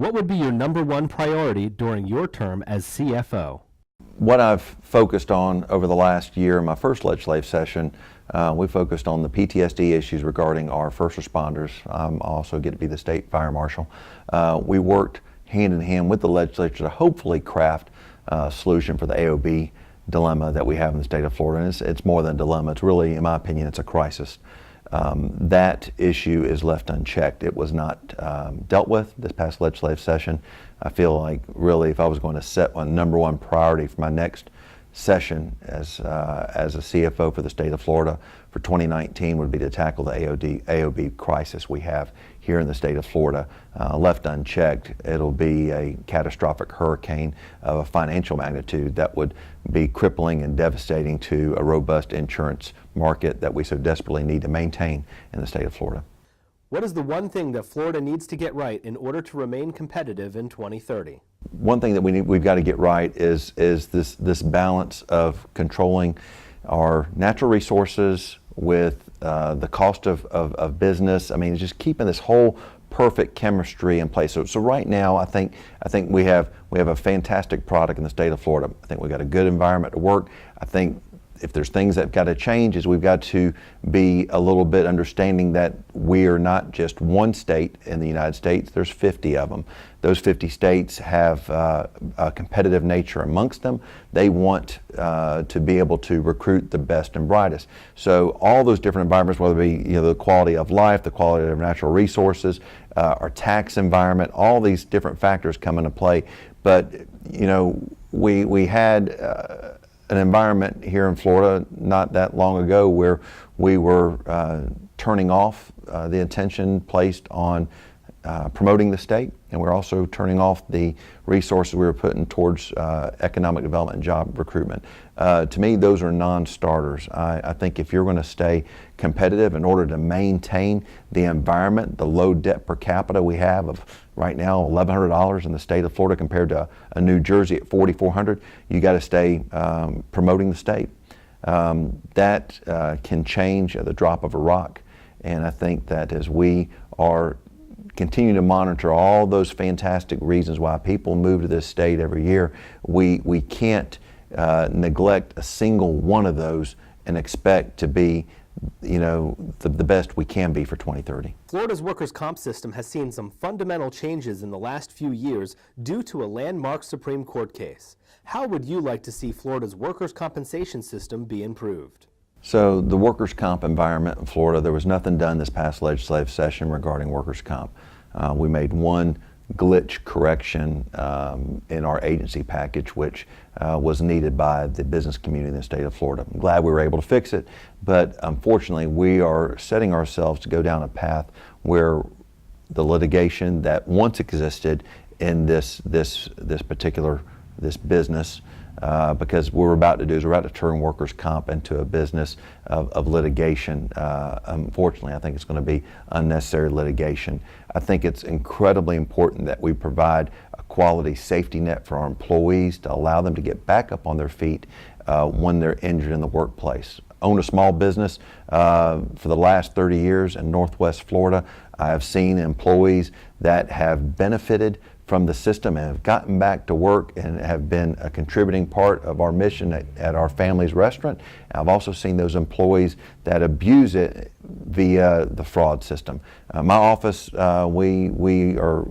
What would be your number one priority during your term as CFO? What I've focused on over the last year in my first legislative session, we focused on the PTSD issues regarding our first responders. I also get to be the state fire marshal. We worked hand in hand with the legislature to hopefully craft a solution for the AOB dilemma that we have in the state of Florida. And it's more than a dilemma. It's really, in my opinion, it's a crisis. That issue is left unchecked. It was not dealt with this past legislative session. I feel like really if I was going to set a number one priority for my next session as a CFO for the state of Florida for 2019 would be to tackle the AOB crisis we have here in the state of Florida. Left unchecked, it'll be a catastrophic hurricane of a financial magnitude that would be crippling and devastating to a robust insurance market that we so desperately need to maintain in the state of Florida. What is the one thing that Florida needs to get right in order to remain competitive in 2030? One thing that we've got to get right is this balance of controlling our natural resources with the cost of business. I mean, just keeping this whole perfect chemistry in place. So right now, I think we have a fantastic product in the state of Florida. I think we've got a good environment to work. I think if there's things that have got to change is we've got to be a little bit understanding that we are not just one state in the United States, there's 50 of them. Those 50 states have a competitive nature amongst them. They want to be able to recruit the best and brightest. So all those different environments, whether it be the quality of life, the quality of natural resources, our tax environment, all these different factors come into play. But we had an environment here in Florida not that long ago where we were turning off the attention placed on promoting the state, and we're also turning off the resources we were putting towards economic development and job recruitment. To me, those are non-starters. I think if you're going to stay competitive in order to maintain the environment, the low debt per capita we have of right now $1,100 in the state of Florida compared to a New Jersey at $4,400, you got to stay promoting the state. That can change at the drop of a rock, and I think that as we are continue to monitor all those fantastic reasons why people move to this state every year, we can't neglect a single one of those and expect to be the best we can be for 2030. Florida's workers' comp system has seen some fundamental changes in the last few years due to a landmark Supreme Court case. How would you like to see Florida's workers' compensation system be improved? So the workers' comp environment in Florida, there was nothing done this past legislative session regarding workers' comp. We made one glitch correction in our agency package, which was needed by the business community in the state of Florida. I'm glad we were able to fix it, but unfortunately we are setting ourselves to go down a path where the litigation that once existed in this business, because what we're about to do is we're about to turn workers' comp into a business of litigation. Unfortunately, I think it's going to be unnecessary litigation. I think it's incredibly important that we provide a quality safety net for our employees to allow them to get back up on their feet when they're injured in the workplace. Own a small business for the last 30 years in Northwest Florida. I have seen employees that have benefited from the system and have gotten back to work and have been a contributing part of our mission at our family's restaurant. I've also seen those employees that abuse it via the fraud system. My office, we are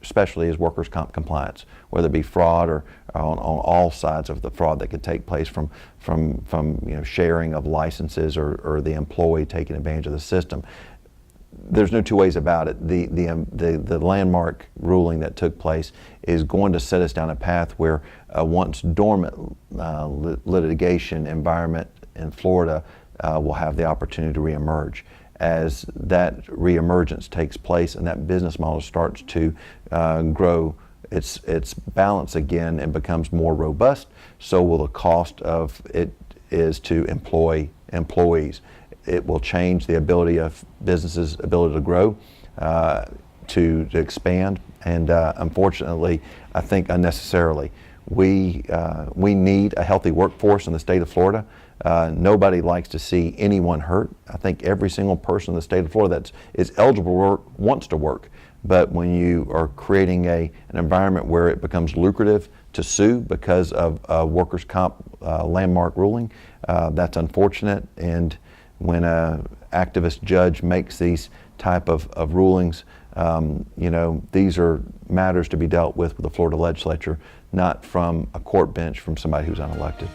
especially as workers' comp compliance, whether it be fraud or on all sides of the fraud that could take place from sharing of licenses or the employee taking advantage of the system. There's no two ways about it. The landmark ruling that took place is going to set us down a path where a once dormant litigation environment in Florida will have the opportunity to reemerge. As that reemergence takes place and that business model starts to grow its balance again and becomes more robust, so will the cost of it is to employ employees. It will change the ability of businesses' ability to grow, to expand, and unfortunately, I think unnecessarily. We need a healthy workforce in the state of Florida. Nobody likes to see anyone hurt. I think every single person in the state of Florida that is eligible to work wants to work. But when you are creating an environment where it becomes lucrative to sue because of a workers' comp landmark ruling, that's unfortunate. And when an activist judge makes these type of rulings, these are matters to be dealt with the Florida legislature, not from a court bench from somebody who's unelected.